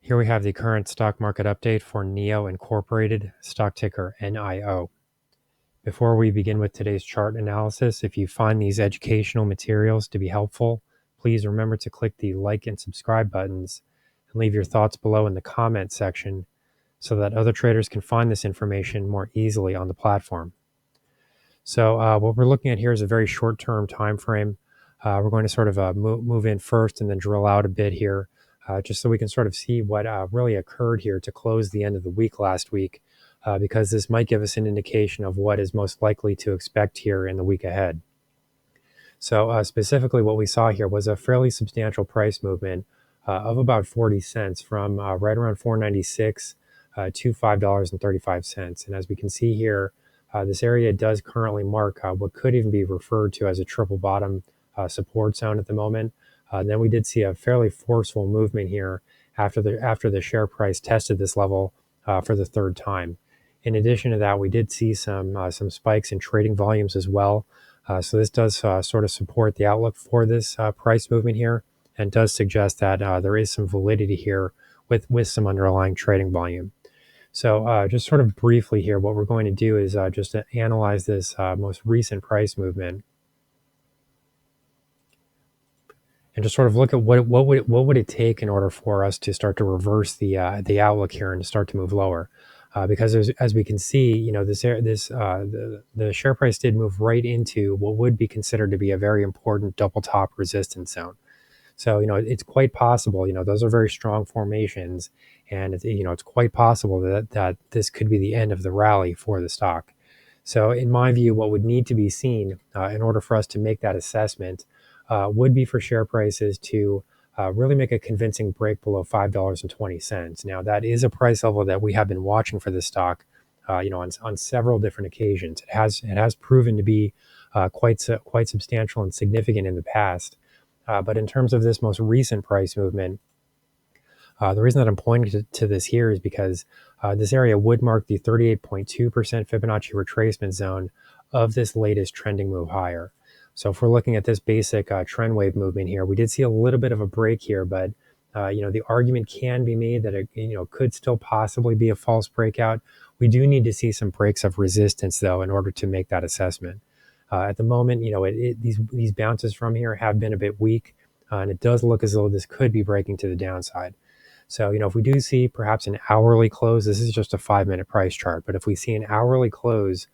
Here we have the current stock market update for NIO Incorporated, stock ticker NIO. Before we begin with today's chart analysis, if you find these educational materials to be helpful, please remember to click the like and subscribe buttons and leave your thoughts below in the comment section so that other traders can find this information more easily on the platform. So what we're looking at here is a very short-term time frame. We're going to sort of move in first and then drill out a bit here, just so we can sort of see what really occurred here to close the end of the week last week, because this might give us an indication of what is most likely to expect here in the week ahead. So specifically what we saw here was a fairly substantial price movement of about 40 cents from right around 496 to $5.35. And as we can see here, this area does currently mark what could even be referred to as a triple bottom support zone at the moment. Then we did see a fairly forceful movement here after the share price tested this level for the third time. In addition to that, we did see some spikes in trading volumes as well. So this does sort of support the outlook for this price movement here, and does suggest that there is some validity here with some underlying trading volume. So just sort of briefly here, what we're going to do is just to analyze this most recent price movement and just sort of look at what would it take in order for us to start to reverse the outlook here and to start to move lower. Because as we can see, you know, the share price did move right into what would be considered to be a very important double top resistance zone. So, you know, it's quite possible, you know, those are very strong formations, and it's quite possible that this could be the end of the rally for the stock. So in my view, what would need to be seen in order for us to make that assessment would be for share prices to really make a convincing break below $5.20. Now, that is a price level that we have been watching for this stock, on several different occasions. It has proven to be quite substantial and significant in the past. But in terms of this most recent price movement, the reason that I'm pointing to this here is because this area would mark the 38.2% Fibonacci retracement zone of this latest trending move higher. So if we're looking at this basic trend wave movement here, we did see a little bit of a break here, but the argument can be made that it could still possibly be a false breakout. We do need to see some breaks of resistance, though, in order to make that assessment. At the moment, these bounces from here have been a bit weak, and it does look as though this could be breaking to the downside. So, if we do see perhaps an hourly close, this is just a 5-minute price chart, but if we see an hourly close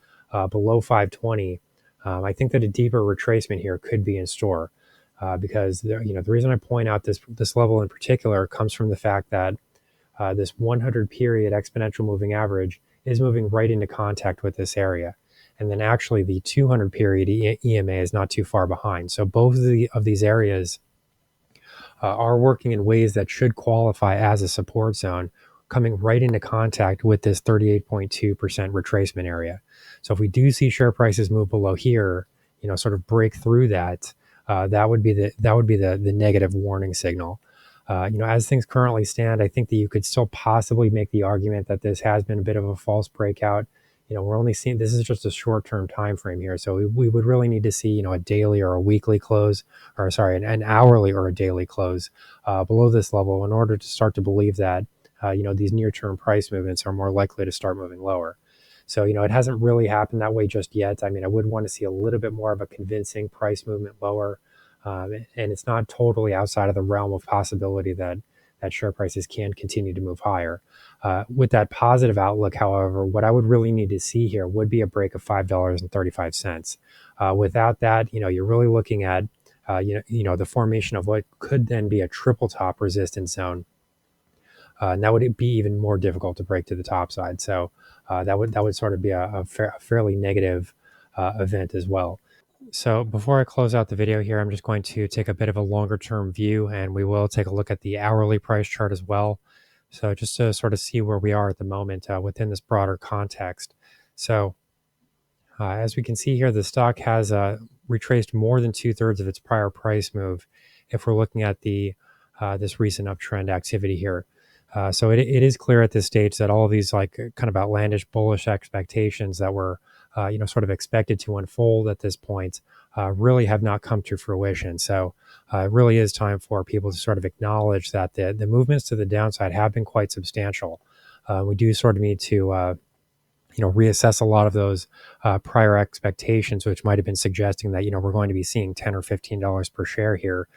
below 520, I think that a deeper retracement here could be in store, because the reason I point out this level in particular comes from the fact that this 100 period exponential moving average is moving right into contact with this area. And then actually the 200 period EMA is not too far behind. So both of these areas are working in ways that should qualify as a support zone, coming right into contact with this 38.2% retracement area. So if we do see share prices move below here, sort of break through that, that would be the negative warning signal. As things currently stand, I think that you could still possibly make the argument that this has been a bit of a false breakout. We're only seeing, this is just a short-term time frame here, so we would really need to see a daily or a weekly close, or sorry, an hourly or a daily close below this level in order to start to believe that these near-term price movements are more likely to start moving lower. So it hasn't really happened that way just yet. I mean, I would want to see a little bit more of a convincing price movement lower, and it's not totally outside of the realm of possibility that share prices can continue to move higher. With that positive outlook, however, what I would really need to see here would be a break of $5.35. Without that, you're really looking at the formation of what could then be a triple top resistance zone. And that would be even more difficult to break to the top side. So that would sort of be a fairly negative event as well. So before I close out the video here, I'm just going to take a bit of a longer term view, and we will take a look at the hourly price chart as well. So just to sort of see where we are at the moment within this broader context. So as we can see here, the stock has retraced more than 2/3 of its prior price move if we're looking at this recent uptrend activity here. So it is clear at this stage that all of these kind of outlandish bullish expectations that were sort of expected to unfold at this point, really have not come to fruition. So it really is time for people to sort of acknowledge that the movements to the downside have been quite substantial. We do sort of need to reassess a lot of those prior expectations, which might have been suggesting that we're going to be seeing $10 or $15 per share here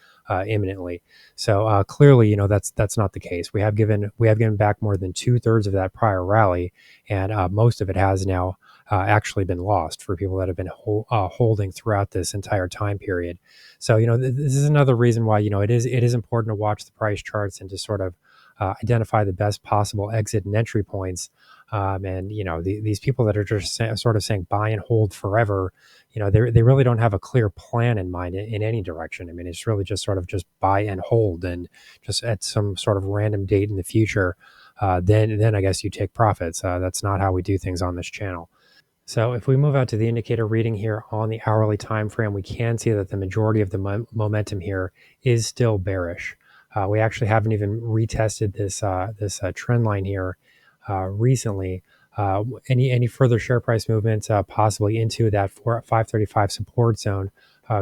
imminently. So clearly, that's not the case. We have given back more than 2/3 of that prior rally, and most of it has now actually been lost for people that have been holding throughout this entire time period. So this is another reason why it is important to watch the price charts and to sort of identify the best possible exit and entry points. And these people that are just sort of saying buy and hold forever, they really don't have a clear plan in mind in any direction. I mean, it's really just sort of just buy and hold, and just at some sort of random date in the future, then I guess you take profits. That's not how we do things on this channel. So if we move out to the indicator reading here on the hourly time frame, we can see that the majority of the momentum here is still bearish. We actually haven't even retested this trend line here recently. Any further share price movements possibly into that 535 support zone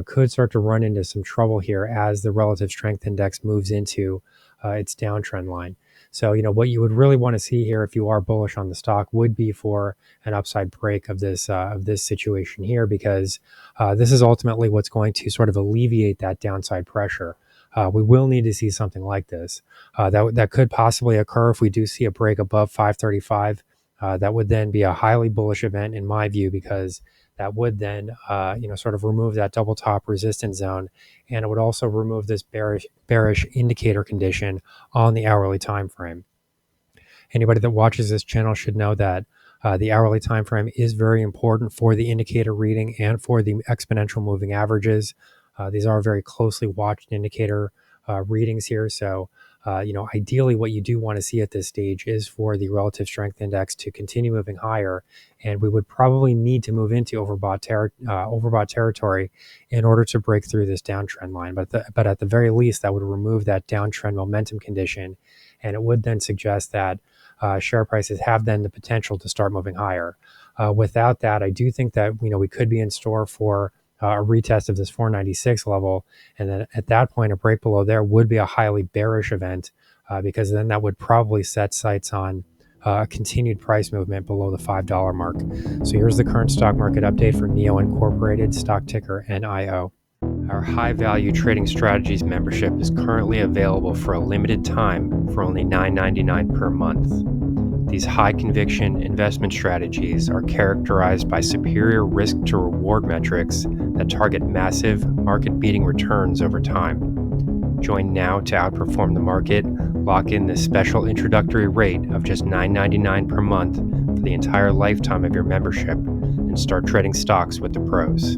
could start to run into some trouble here as the relative strength index moves into its downtrend line. So, what you would really want to see here if you are bullish on the stock would be for an upside break of this situation here, because this is ultimately what's going to sort of alleviate that downside pressure. We will need to see something like this. That could possibly occur if we do see a break above 535. That would then be a highly bullish event in my view, because that would then sort of remove that double top resistance zone, and it would also remove this bearish indicator condition on the hourly time frame. Anybody that watches this channel should know that the hourly time frame is very important for the indicator reading and for the exponential moving averages. These are very closely watched indicator readings here. So, ideally what you do want to see at this stage is for the relative strength index to continue moving higher. And we would probably need to move into overbought territory in order to break through this downtrend line. But at the very least, that would remove that downtrend momentum condition. And it would then suggest that share prices have then the potential to start moving higher. Without that, I do think that we could be in store for a retest of this 496 level, and then at that point a break below there would be a highly bearish event, because then that would probably set sights on a continued price movement below the $5 mark. So here's the current stock market update for NIO Incorporated, stock ticker NIO. Our high value trading strategies membership is currently available for a limited time for only $9.99 per month. These high conviction investment strategies are characterized by superior risk to reward metrics that target massive market beating returns over time. Join now to outperform the market. Lock in this special introductory rate of just $9.99 per month for the entire lifetime of your membership, and start trading stocks with the pros.